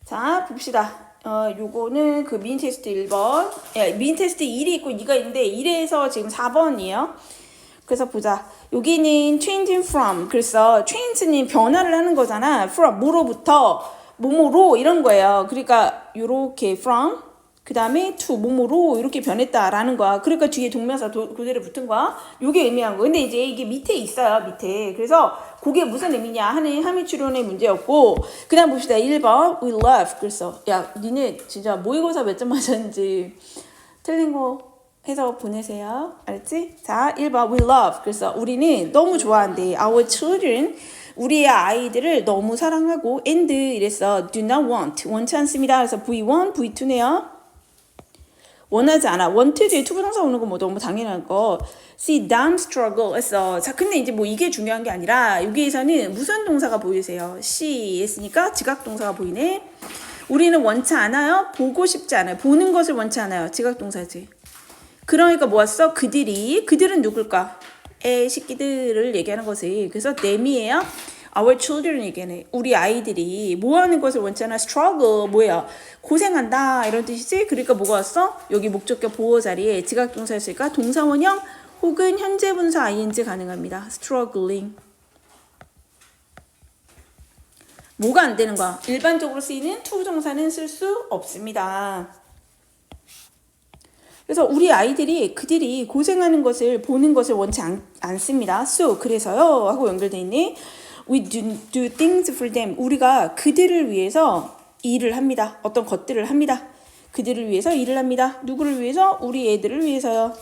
자, 봅시다. 요거는 그 미인 테스트 1번. 미인 테스트 1이 있고 2가 있는데 1에서 지금 4번이에요. 그래서 보자. 여기는 changing from. 그래서 change는 변화를 하는 거잖아. from 뭐로부터 뭐뭐로 이런 거예요. 그러니까 요렇게 from 그 다음에 to 뭐뭐로 이렇게 변했다라는 거야. 그러니까 뒤에 동명사 그대로 붙은 거야. 요게 의미한 거. 근데 이제 이게 밑에 있어요. 밑에. 그래서 그게 무슨 의미냐 하는 함의 추론의 문제였고, 그 다음 봅시다. 1번 we love. 그래서 야 니네 진짜 모의고사 몇 점 맞았는지 틀린 거 해서 보내세요. 알았지? 자, 1번 we love. 그래서 우리는 너무 좋아한대. Our children. 우리의 아이들을 너무 사랑하고 and 이랬어. do not want. 원치 않습니다. 그래서 V1, V2네요. 원하지 않아. want 뒤에 투부정사 오는 거 뭐 너무 당연한 거. See them struggle 했어. 자, 근데 이제 뭐 이게 중요한 게 아니라 여기에서는 무슨 동사가 보이세요? see 했으니까 지각 동사가 보이네. 우리는 원치 않아요. 보고 싶지 않아요. 보는 것을 원치 않아요. 지각 동사지. 그러니까 뭐였어? 그들은 누굴까? 애 새끼들을 얘기하는 거지. 그래서 them이에요. Our children 얘기하네. 우리 아이들이 뭐 하는 것을 원치 않아? struggle 뭐야? 고생한다 이런 뜻이지. 그러니까 뭐가 왔어? 여기 목적격 보호 자리에 지각동사였으니까 동사원형 혹은 현재 분사 ing 가능합니다. struggling. 뭐가 안 되는 거야? 일반적으로 쓰이는 투부정사는 쓸 수 없습니다. 그래서 우리 아이들이 그들이 고생하는 것을 보는 것을 원치 않습니다. So 그래서요 하고 연결돼 있네. We do things for them. 우리가 그들을 위해서 일을 합니다. 어떤 것들을 합니다. 그들을 위해서 일을 합니다. 누구를 위해서? 우리 애들을 위해서요.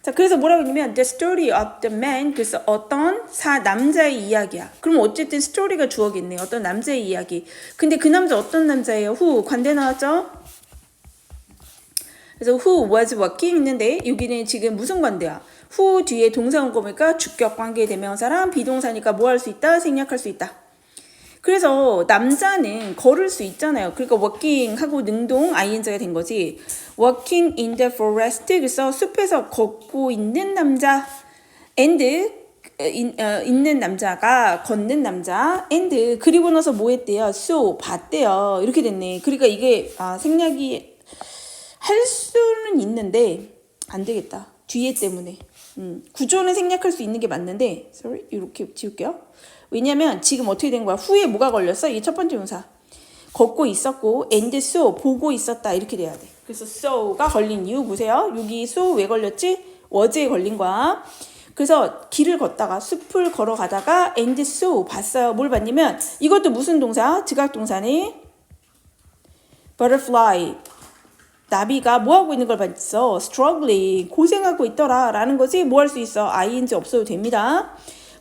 자, 그래서 뭐라고 했냐면 the story of the man. 그래서 어떤 남자의 이야기야. 그럼 어쨌든 스토리가 주어겠네. 어떤 남자의 이야기. 근데 그 남자 어떤 남자예요? who 관대 나왔죠? 그래서 who was working 있는데 여기는 지금 무슨 관대야? who 뒤에 동사 온 거니까 주격 관계 대명사랑 비동사니까 뭐 할 수 있다? 생략할 수 있다. 그래서 남자는 걸을 수 있잖아요. 그러니까 working 하고 능동 ing가 된 거지. working in the forest. 그래서 숲에서 걷고 있는 남자. and 있는 남자가 걷는 남자. and 그리고 나서 뭐 했대요? so 봤대요. 이렇게 됐네. 그러니까 이게 생략이 할 수는 있는데 안 되겠다. 뒤에 때문에. 구조는 생략할 수 있는 게 맞는데 sorry 이렇게 지울게요. 왜냐면 지금 어떻게 된 거야? 후에 뭐가 걸렸어? 이게 첫 번째 동사. 걷고 있었고 and so 보고 있었다 이렇게 돼야 돼. 그래서 so가 걸린 이유 보세요. 여기 so 왜 걸렸지? was에 걸린 거야. 그래서 길을 걷다가 숲을 걸어가다가 and so 봤어요. 뭘 봤냐면 이것도 무슨 동사? 지각 동사네. butterfly. 나비가 뭐 하고 있는 걸 봤어? struggling. 고생하고 있더라 라는 거지. 뭐 할 수 있어? ing 없어도 됩니다.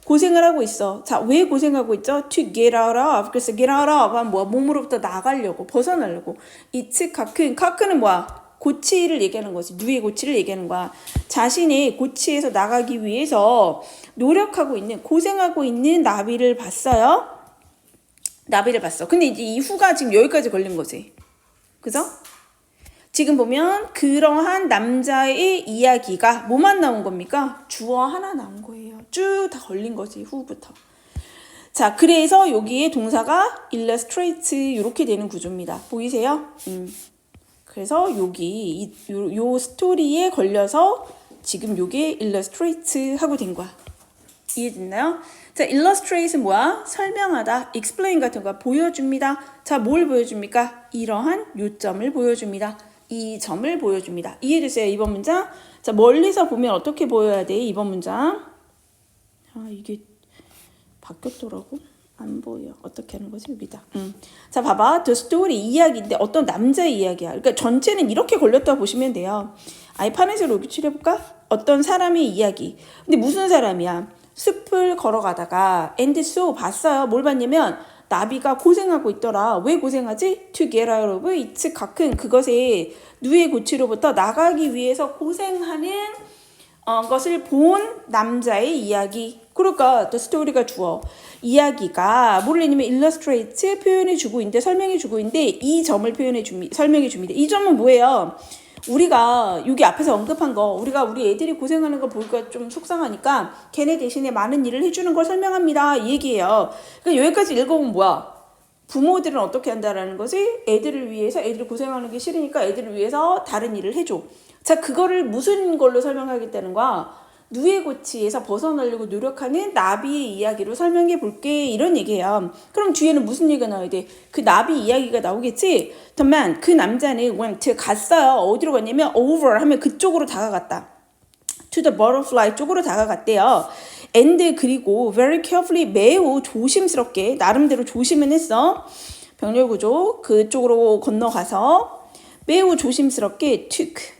고생을 하고 있어. 자, 왜 고생하고 있죠? to get out of. 그래서 get out of 하면 뭐야? 몸으로부터 나가려고, 벗어나려고. it's 카크는 뭐야? 고치를 얘기하는 거지. 누의 고치를 얘기하는 거야. 자신의 고치에서 나가기 위해서 노력하고 있는, 고생하고 있는 나비를 봤어요. 나비를 봤어. 근데 이제 이 후가 지금 여기까지 걸린 거지. 그죠? 지금 보면 그러한 남자의 이야기가 뭐만 나온 겁니까? 주어 하나 나온 거예요. 쭉 다 걸린 거지, 후부터. 자, 그래서 여기에 동사가 illustrate 이렇게 되는 구조입니다. 보이세요? 그래서 여기 요 스토리에 걸려서 지금 요게 illustrate 하고 된 거야. 이해됐나요? 자, illustrate는 뭐야? 설명하다, explain 같은 거 보여줍니다. 자, 뭘 보여줍니까? 이러한 요점을 보여줍니다. 이 점을 보여줍니다. 이해됐어요? 이번 문장. 자, 멀리서 보면 어떻게 보여야 돼? 이번 문장. 이게 바뀌었더라고. 안 보여. 어떻게 하는 거지? 여기다. 자, 봐봐. The story 이야기인데 어떤 남자의 이야기야. 그러니까 전체는 이렇게 걸렸다고 보시면 돼요. 아예 파란색으로 여기 칠해볼까? 어떤 사람의 이야기. 근데 무슨 사람이야? 숲을 걸어가다가 and so 봤어요. 뭘 봤냐면 나비가 고생하고 있더라. 왜 고생하지? To get out of its 가큰 그것에 누의 고치로부터 나가기 위해서 고생하는 것을 본 남자의 이야기. 그러니까 the story가 주어. 이야기가 뭐를 했냐면 illustrate 표현해주고 있는데 설명해주고 있는데 이 점을 설명해줍니다. 이 점은 뭐예요? 우리가 여기 앞에서 언급한 거 우리가 우리 애들이 고생하는 걸 보니까 좀 속상하니까 걔네 대신에 많은 일을 해주는 걸 설명합니다. 이 얘기예요. 그러니까 여기까지 읽어보면 뭐야? 부모들은 어떻게 한다라는 것을 애들을 위해서 애들이 고생하는 게 싫으니까 애들을 위해서 다른 일을 해줘. 자, 그거를 무슨 걸로 설명하겠다는 거야? 누에고치에서 벗어나려고 노력하는 나비의 이야기로 설명해 볼게. 이런 얘기예요. 그럼 뒤에는 무슨 얘기가 나와야 돼? 그 나비 이야기가 나오겠지? The man, 그 남자는 went, 갔어요. 어디로 갔냐면 over 하면 그쪽으로 다가갔다. To the butterfly 쪽으로 다가갔대요. And 그리고 very carefully 매우 조심스럽게 나름대로 조심은 했어. 병렬구조 그쪽으로 건너가서 매우 조심스럽게 took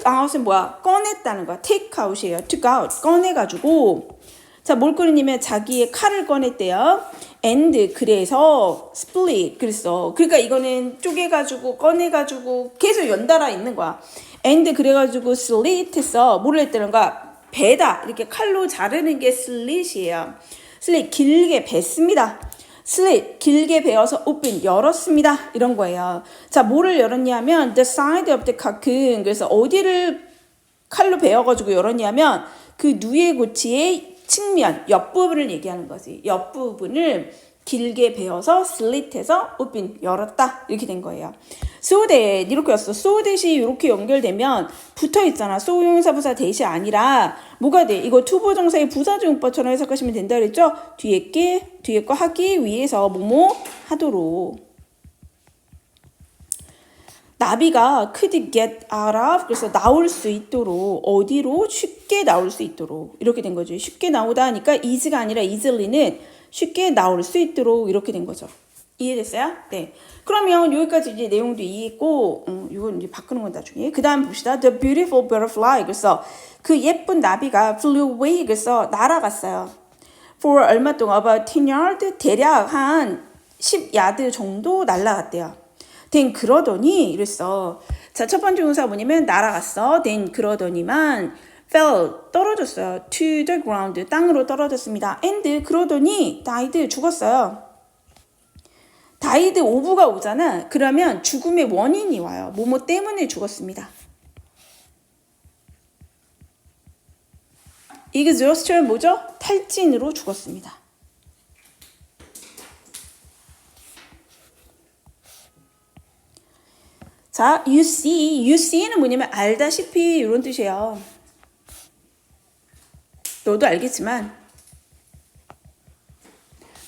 out은 뭐야? 꺼냈다는 거야. take out이에요. took out 꺼내가지고 자, 뭘 꺼내냐면 자기의 칼을 꺼냈대요. and 그래서 split 그랬어. 그러니까 이거는 쪼개가지고 꺼내가지고 계속 연달아 있는 거야. and 그래가지고 slit 했어. 뭐를 했다는 거야? 베다. 이렇게 칼로 자르는 게 slit이에요. slit 길게 뱄습니다. slit 길게 베어서 open 열었습니다. 이런 거예요. 자, 뭐를 열었냐면 the side of the cocoon. 그래서 어디를 칼로 베어가지고 열었냐면 그 누에고치의 측면 옆부분을 얘기하는 거지. 옆부분을 길게 베어서 slit해서 open 열었다 이렇게 된 거예요. so that 이렇게 였어. so that이 이렇게 연결되면 붙어 있잖아. so 형용사부사 that이 아니라 뭐가 돼? 이거 투부정사의 부사주용법처럼 해석하시면 된다 그랬죠? 뒤에 거 하기 위해서 뭐뭐 하도록. 나비가 could get out of 그래서 나올 수 있도록 어디로 쉽게 나올 수 있도록 이렇게 된 거죠. 쉽게 나오다 하니까 easy가 아니라 easily는 쉽게 나올 수 있도록 이렇게 된 거죠. 이해됐어요? 네. 그러면 여기까지 이제 내용도 이해했고, 이건 이제 바꾸는 건 나중에. 그 다음 봅시다. The beautiful butterfly. 그래서 그 예쁜 나비가 flew away. 그래서 날아갔어요. For 얼마 동안 about 10 yard 대략 한 10야드 정도 날아갔대요. then 그러더니 이랬어. 자, 첫 번째 동사 뭐냐면 날아갔어. then 그러더니만 fell 떨어졌어요. to the ground 땅으로 떨어졌습니다. and 그러더니 died 죽었어요. died of가 오잖아. 그러면 죽음의 원인이 와요. 뭐뭐 때문에 죽었습니다. exhaustion 뭐죠? 탈진으로 죽었습니다. 자, you see는 뭐냐면 알다시피 이런 뜻이에요. 너도 알겠지만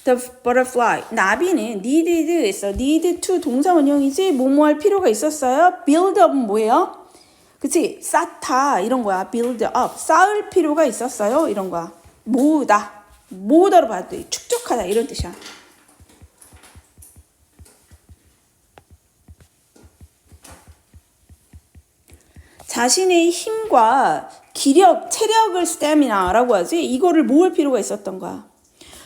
the butterfly 나비는 needed 했어. need to 동사 원형이지 뭐뭐 할 필요가 있었어요. build up 뭐예요? 그치? 쌓다 이런 거야. build up 쌓을 필요가 있었어요. 이런 거야. 모으다로 봐도 돼. 축적하다 이런 뜻이야. 자신의 힘과 기력, 체력을 stamina라고 하지. 이거를 모을 필요가 있었던 거야.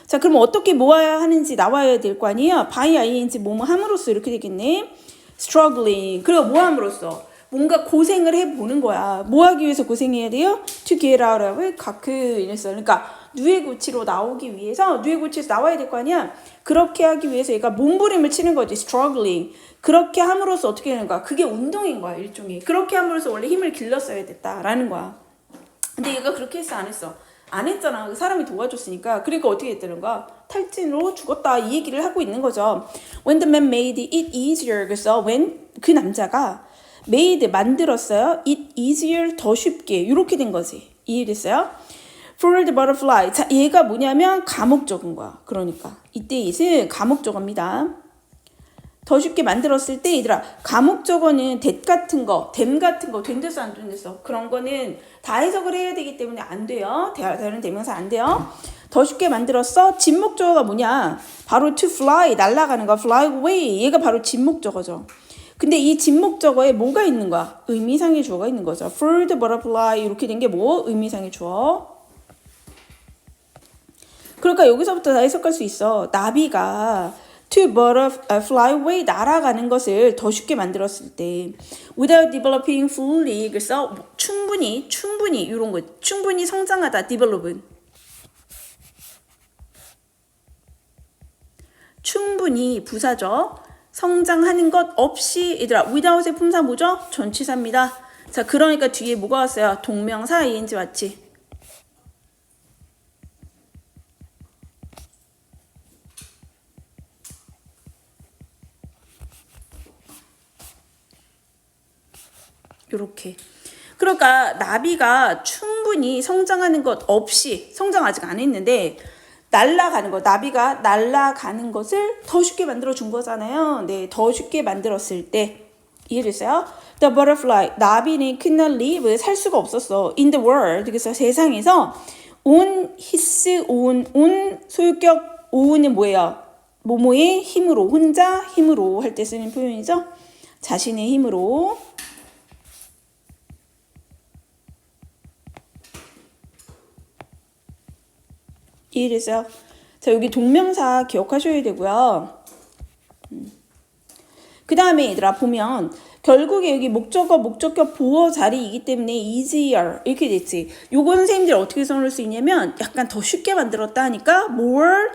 자, 그럼 어떻게 모아야 하는지 나와야 될 거 아니에요? by ing 뭐뭐 함으로써 이렇게 되겠네. struggling 그리고 뭐 함으로써 뭔가 고생을 해보는 거야. 뭐 하기 위해서 고생해야 돼요? to get out of 이랬어. 그러니까 누에고치로 나오기 위해서 누에고치에서 나와야 될 거 아니야. 그렇게 하기 위해서 얘가 몸부림을 치는 거지. struggling 그렇게 함으로써 어떻게 되는 거야? 그게 운동인 거야. 일종의. 그렇게 함으로써 원래 힘을 길렀어야 됐다라는 거야. 근데 얘가 그렇게 했어? 안 했어? 안 했잖아. 그 사람이 도와줬으니까. 그러니까 어떻게 됐다는 거야? 탈진으로 죽었다. 이 얘기를 하고 있는 거죠. When the man made it easier. 그래서 when 그 남자가 made 만들었어요. it easier 더 쉽게. 이렇게 된 거지. 이해됐어요? For the butterfly. 자, 얘가 뭐냐면 가목적인 거야. 그러니까 이때 it은 가목적어입니다. 더 쉽게 만들었을 때 얘들아 가목적어는 that 같은 거, them 같은 거 된댔어 안 된댔어? 그런 거는 다 해석을 해야 되기 때문에 안 돼요. 다른 대명사 안 돼요. 더 쉽게 만들었어. 진목적어가 뭐냐? 바로 to fly 날아가는 거 fly away 얘가 바로 진목적어죠. 근데 이 진목적어에 뭐가 있는 거야? 의미상의 주어가 있는 거죠. For the butterfly 이렇게 된 게 뭐? 의미상의 주어. 그러니까 여기서부터 다 해석할 수 있어. 나비가 to fly away 날아가는 것을 더 쉽게 만들었을 때 without developing fully 그래서 충분히 이런 거 충분히 성장하다 develop은 충분히 부사죠. 성장하는 것 없이 얘들아 without의 품사 뭐죠? 전치사입니다. 자 그러니까 뒤에 뭐가 왔어요? 동명사 ing 왔지. 요렇게. 그러니까 나비가 충분히 성장하는 것 없이 성장 아직 안 했는데 날아가는 거, 나비가 날아가는 것을 더 쉽게 만들어 준 거잖아요. 네, 더 쉽게 만들었을 때 이해됐어요? The butterfly, 나비는 could not live, 살 수가 없었어. In the world, 그래서 세상에서 on his own, on 소유격 own은 뭐예요? 모모의 힘으로, 혼자 힘으로 할 때 쓰는 표현이죠. 자신의 힘으로. 이해됐어요? 자, 여기 동명사 기억하셔야 되고요. 그 다음에 얘들아 보면 결국에 여기 목적어, 목적격 보어 자리이기 때문에 easier 이렇게 됐지. 요거 선생님들 어떻게 써놓을 수 있냐면 약간 더 쉽게 만들었다 하니까 more,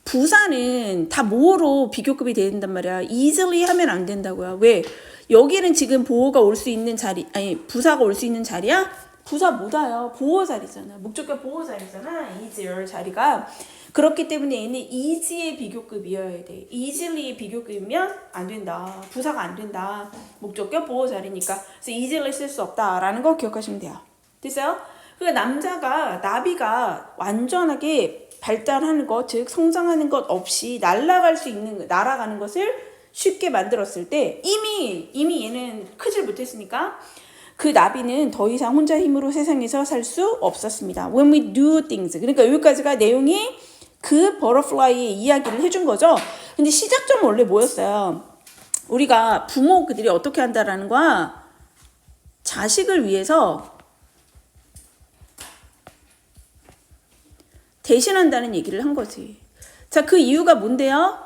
부사는 다 more로 비교급이 돼야 된단 말이야. easily 하면 안 된다고요. 왜? 여기는 지금 보어가 올 수 있는 자리, 아니 부사가 올 수 있는 자리야? 부사 못 와요. 보어 자리잖아. 목적격 보어 자리잖아. easier 자리가. 그렇기 때문에 얘는 easy의 비교급이어야 돼. easily의 비교급이면 안 된다. 부사가 안 된다. 목적격 보어 자리니까. 그래서 easily 쓸 수 없다라는 거 기억하시면 돼요. 됐어요? 그러니까 남자가, 나비가 완전하게 발달하는 것, 즉 성장하는 것 없이 날아갈 수 있는, 날아가는 것을 쉽게 만들었을 때 이미 얘는 크질 못했으니까 그 나비는 더 이상 혼자 힘으로 세상에서 살 수 없었습니다. When we do things. 그러니까 여기까지가 내용이 그 버터플라이의 이야기를 해준 거죠. 근데 시작점은 원래 뭐였어요? 우리가 부모들이 어떻게 한다라는 거야. 자식을 위해서 대신한다는 얘기를 한 거지. 자, 그 이유가 뭔데요?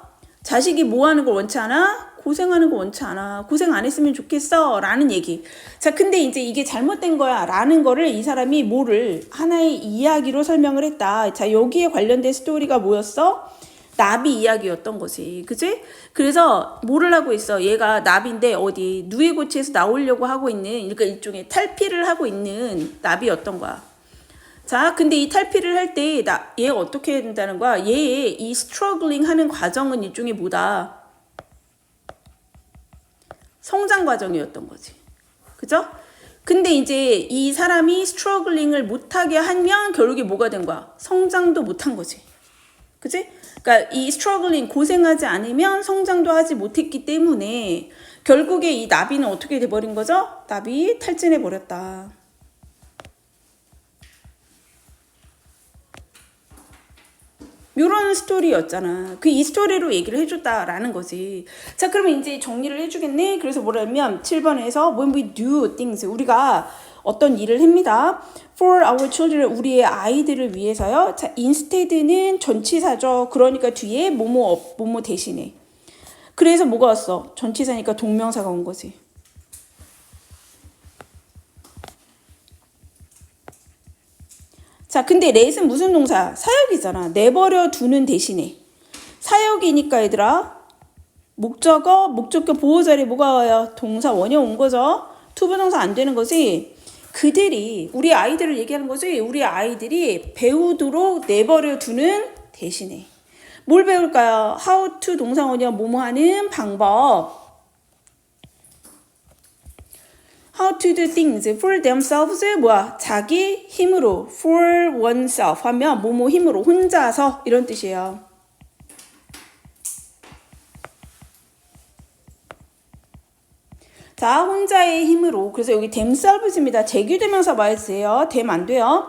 자식이 뭐 하는 걸 원치 않아? 고생하는 거 원치 않아. 고생 안 했으면 좋겠어. 라는 얘기. 자, 근데 이제 이게 잘못된 거야. 라는 거를 이 사람이 뭐를 하나의 이야기로 설명을 했다. 자, 여기에 관련된 스토리가 뭐였어? 나비 이야기였던 거지. 그치? 그래서 뭐를 하고 있어? 얘가 나비인데 어디 누에고치에서 나오려고 하고 있는, 그러니까 일종의 탈피를 하고 있는 나비였던 거야. 자, 근데 이 탈피를 할 때 얘가 어떻게 해야 된다는 거야? 얘의 이 스트러글링 하는 과정은 일종의 뭐다? 성장 과정이었던 거지. 그죠? 근데 이제 이 사람이 스트러글링을 못하게 하면 결국에 뭐가 된 거야? 성장도 못한 거지. 그치? 그러니까 이 스트러글링 고생하지 않으면 성장도 하지 못했기 때문에 결국에 이 나비는 어떻게 돼버린 거죠? 나비 탈진해 버렸다. 요런 스토리였잖아. 그 이 스토리로 얘기를 해줬다라는 거지. 자, 그러면 이제 정리를 해주겠네. 그래서 뭐라면 7번에서 when we do things, 우리가 어떤 일을 합니다. For our children, 우리의 아이들을 위해서요. 자, instead는 전치사죠. 그러니까 뒤에 뭐뭐 대신에. 그래서 뭐가 왔어? 전치사니까 동명사가 온 거지. 자, 근데 let은 무슨 동사? 사역이잖아. 내버려 두는 대신에. 사역이니까 얘들아. 목적어, 목적격 보호자리 뭐가 와요? 동사 원형 온 거죠. 투부동사 안 되는 거지. 그들이, 우리 아이들을 얘기하는 거지. 우리 아이들이 배우도록 내버려 두는 대신에. 뭘 배울까요? How to 동사 원형 뭐뭐 하는 방법. How to do things for themselves 뭐야? 자기 힘으로 for oneself 하면 뭐뭐 힘으로 혼자서 이런 뜻이에요. 자, 혼자의 힘으로. 그래서 여기 themselves입니다. 제규대명사 봐야지요. them 안 돼요.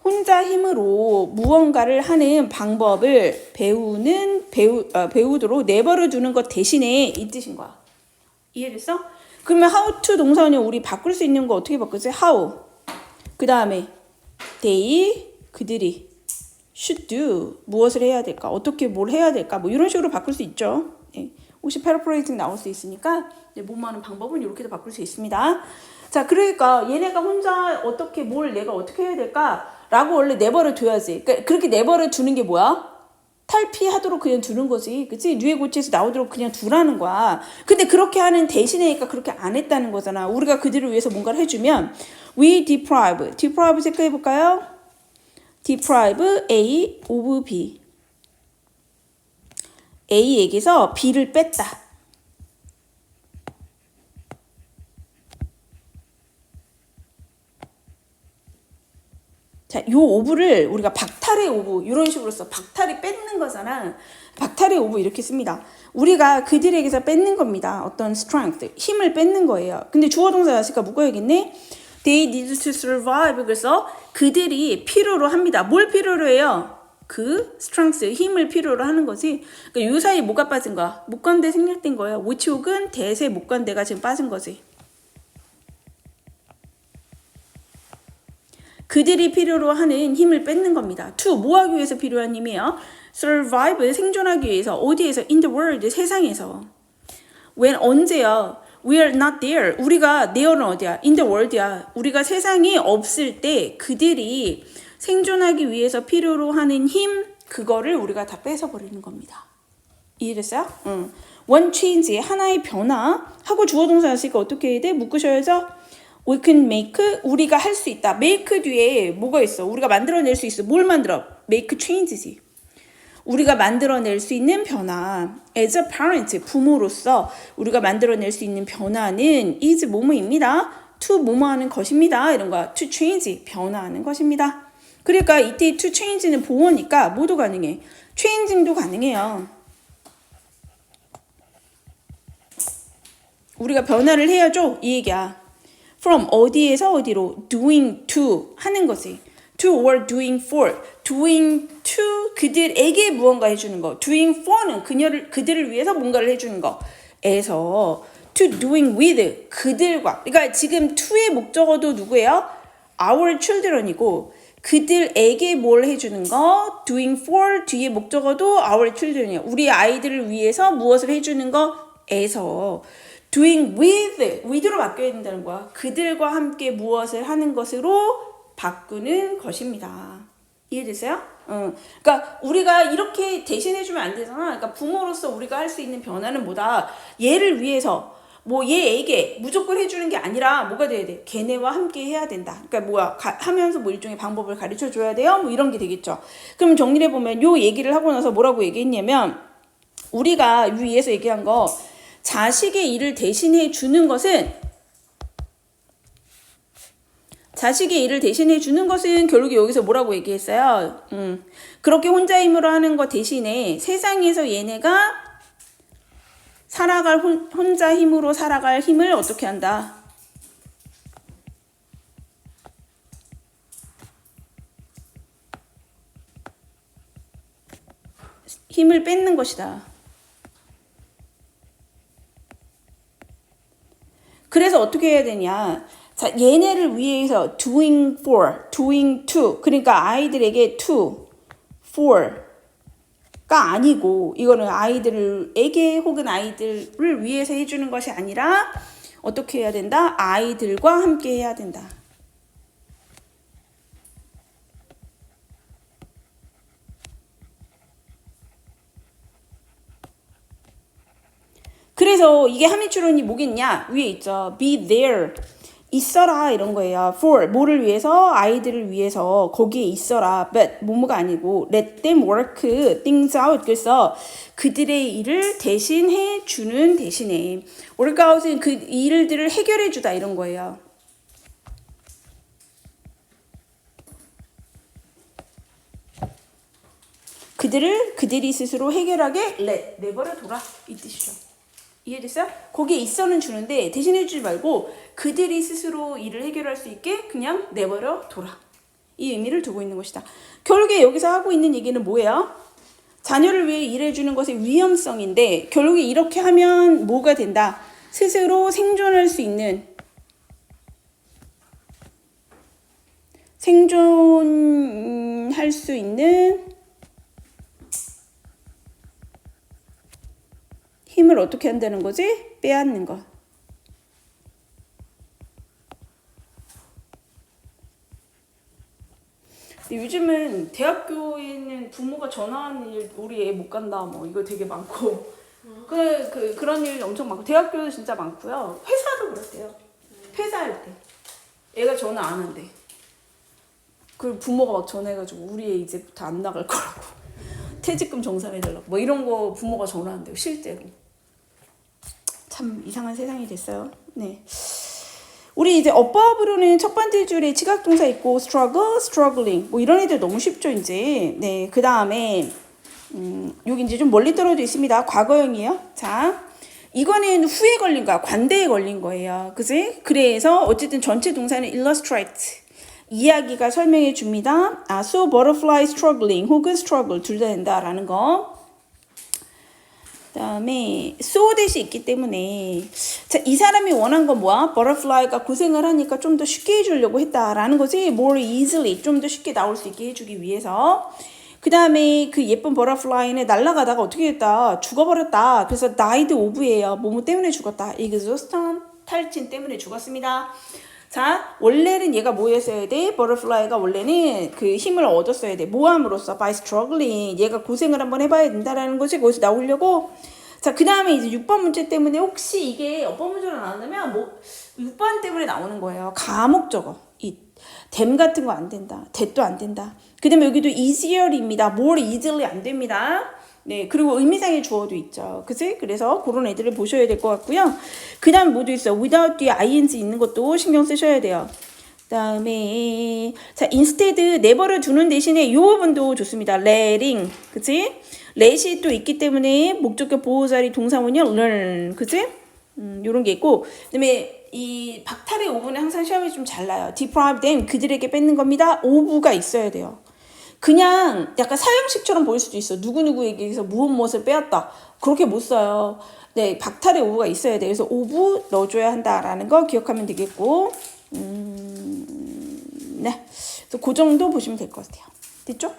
혼자 힘으로 무언가를 하는 방법을 배우도록 내버려 두는 것 대신에 이 뜻인 거야. 이해됐어? 그러면 how to 동사원형 우리 바꿀 수 있는 거 어떻게 바꾸지? how. 그 다음에 they, 그들이 should do, 무엇을 해야 될까? 어떻게 뭘 해야 될까? 뭐 이런 식으로 바꿀 수 있죠. 네. 혹시 패러프레이징 나올 수 있으니까 뭐뭐 하는 방법은 이렇게도 바꿀 수 있습니다. 자, 그러니까 얘네가 혼자 어떻게 뭘 내가 어떻게 해야 될까? 라고 원래 내버려 둬야지. 그러니까 그렇게 내버려 두는 게 뭐야? 탈피하도록 그냥 두는 거지. 그치? 뉘에고치에서 나오도록 그냥 두라는 거야. 근데 그렇게 하는 대신에니까 그렇게 안 했다는 거잖아. 우리가 그들을 위해서 뭔가를 해주면 we deprive. deprive 체크해볼까요? deprive A of B. A에게서 B를 뺐다. 요 오브를 우리가 박탈의 오브 이런 식으로 써. 박탈이 뺏는 거잖아. 박탈의 오브 이렇게 씁니다. 우리가 그들에게서 뺏는 겁니다. 어떤 strength, 힘을 뺏는 거예요. 근데 주어 동사 나왔으니까 묶어야겠네. They need to survive. 그래서 그들이 필요로 합니다. 뭘 필요로 해요? 그 strength, 힘을 필요로 하는 거지. 그러니까 요 사이 뭐가 빠진 거야? 목관대 생략된 거예요. which 혹은 대세 목관대가 지금 빠진 거지. 그들이 필요로 하는 힘을 뺏는 겁니다. to, 뭐 하기 위해서 필요한 힘이에요? survive, 생존하기 위해서. 어디에서? in the world, 세상에서. when, 언제요? we are not there. 우리가 there는 어디야? in the world야. 우리가 세상이 없을 때 그들이 생존하기 위해서 필요로 하는 힘, 그거를 우리가 다 뺏어버리는 겁니다. 이해됐어요? 응. one change, 하나의 변화. 하고 주어 동사였으니까 어떻게 해야 돼? 묶으셔야죠? We can make, 우리가 할 수 있다. make 뒤에 뭐가 있어? 우리가 만들어낼 수 있어. 뭘 만들어? make change지. 우리가 만들어낼 수 있는 변화. As a parent, 부모로서 우리가 만들어낼 수 있는 변화는 is 뭐뭐입니다. to 뭐뭐하는 것입니다. 이런 거야. to change, 변화하는 것입니다. 그러니까 이때 to change는 보어니까 뭐도 가능해. changing도 가능해요. 우리가 변화를 해야죠. 이 얘기야. from 어디에서 어디로 doing to 하는 거지. to or doing for. doing to 그들에게 무언가 해주는 거. doing for는 그들을 위해서 뭔가를 해주는 거. 에서 to doing with 그들과. 그러니까 지금 to의 목적어도 누구예요? our children이고 그들에게 뭘 해주는 거. doing for 뒤에 목적어도 our children이에요. 우리 아이들을 위해서 무엇을 해주는 거에서 doing with로 바뀌어야 된다는 거야. 그들과 함께 무엇을 하는 것으로 바꾸는 것입니다. 이해되세요? 그러니까 우리가 이렇게 대신해주면 안 되잖아. 그러니까 부모로서 우리가 할 수 있는 변화는 뭐다? 얘를 위해서 뭐 얘에게 무조건 해주는 게 아니라 뭐가 돼야 돼? 걔네와 함께 해야 된다. 그러니까 뭐야? 하면서 뭐 일종의 방법을 가르쳐 줘야 돼요? 뭐 이런 게 되겠죠. 그럼 정리를 해보면 요 얘기를 하고 나서 뭐라고 얘기했냐면 우리가 위에서 얘기한 거 자식의 일을 대신해 주는 것은 결국에 여기서 뭐라고 얘기했어요? 그렇게 혼자 힘으로 하는 것 대신에 세상에서 얘네가 혼자 힘으로 살아갈 힘을 어떻게 한다? 힘을 뺏는 것이다. 그래서 어떻게 해야 되냐? 자, 얘네를 위해서 doing for, doing to. 그러니까 아이들에게 to, for가 아니고 이거는 아이들에게 혹은 아이들을 위해서 해주는 것이 아니라 어떻게 해야 된다? 아이들과 함께 해야 된다. 그래서 이게 함의추론이 뭐겠냐? 위에 있죠. be there. 있어라 이런 거예요. for 뭐를 위해서? 아이들을 위해서 거기에 있어라. but 뭐뭐가 아니고 let them work things out. 그래서 그들의 일을 대신해 주는 대신에 work out은 그 일들을 해결해 주다 이런 거예요. 그들이 스스로 해결하게 내버려 둬라 이 뜻이죠. 이해됐어요? 거기에 있어는 주는데 대신해 주지 말고 그들이 스스로 일을 해결할 수 있게 그냥 내버려 둬라. 이 의미를 두고 있는 것이다. 결국에 여기서 하고 있는 얘기는 뭐예요? 자녀를 위해 일해주는 것의 위험성인데 결국에 이렇게 하면 뭐가 된다? 스스로 생존할 수 있는 힘을 어떻게 한다는 거지? 빼앗는 것. 요즘은 대학교에 있는 부모가 전화하는 일, 우리 애 못 간다, 뭐 이거 되게 많고 그런 일 엄청 많고 대학교도 진짜 많고요. 회사도 그렇대요. 퇴사할 때 애가 전화 안 한대. 그 부모가 막 전화해가지고 우리 애 이제부터 안 나갈 거라고 퇴직금 정산해달라고 뭐 이런 거 부모가 전화한대요. 실제로. 참 이상한 세상이 됐어요. 네. 우리 이제 어법으로는 첫 번째 줄에 지각동사 있고 struggle, struggling 뭐 이런 애들 너무 쉽죠 이제. 네, 그 다음에 여기 이제 좀 멀리 떨어져 있습니다. 과거형이에요. 자, 이거는 후에 걸린 거야. 관대에 걸린 거예요. 그지? 그래서 어쨌든 전체 동사는 illustrate. 이야기가 설명해 줍니다. 아, so butterfly struggling 혹은 struggle 둘 다 된다라는 거. 그다음에 so 대시 있기 때문에 자, 이 사람이 원한 건 뭐야? butterfly가 고생을 하니까 좀 더 쉽게 해주려고 했다라는 거지. more easily 좀 더 쉽게 나올 수 있게 해주기 위해서. 그 다음에 그 예쁜 버터플라이는 날아가다가 어떻게 됐다? 죽어버렸다. 그래서 died of예요. 뭐뭐 때문에 죽었다. exhaustion 탈진 때문에 죽었습니다. 자, 원래는 얘가 뭐였어야 돼? 버터플라이가 원래는 그 힘을 얻었어야 돼. 모함으로써 by struggling. 얘가 고생을 한번 해봐야 된다라는 거지. 거기서 나오려고. 자, 그 다음에 이제 6번 문제 때문에 혹시 이게 어떤 문제로 나온다면 뭐 6번 때문에 나오는 거예요. 가목적어. 댐 같은 거 안 된다. that도 안 된다. 그 다음에 여기도 easier입니다. more easily 안 됩니다. 네, 그리고 의미상의 주어도 있죠. 그치? 그래서 그런 애들을 보셔야 될 것 같고요. 그 다음 뭐도 있어? without 뒤에 ing 있는 것도 신경 쓰셔야 돼요. 그 다음에 자, instead never를 두는 대신에 요 부분도 좋습니다. letting. 그치? let이 또 있기 때문에 목적격 보호자리 동사문이 learn. 그치? 요런 게 있고 그 다음에 이 박탈의 오브는 항상 시험이 좀 잘 나요. deprive them 그들에게 뺏는 겁니다. 오브가 있어야 돼요. 그냥 약간 사형식처럼 보일 수도 있어. 누구누구에게서 무엇을 빼앗다. 그렇게 못 써요. 네, 박탈의 오브가 있어야 돼. 그래서 오브 넣어줘야 한다라는 거 기억하면 되겠고, 네, 그래서 그 정도 보시면 될 것 같아요. 됐죠?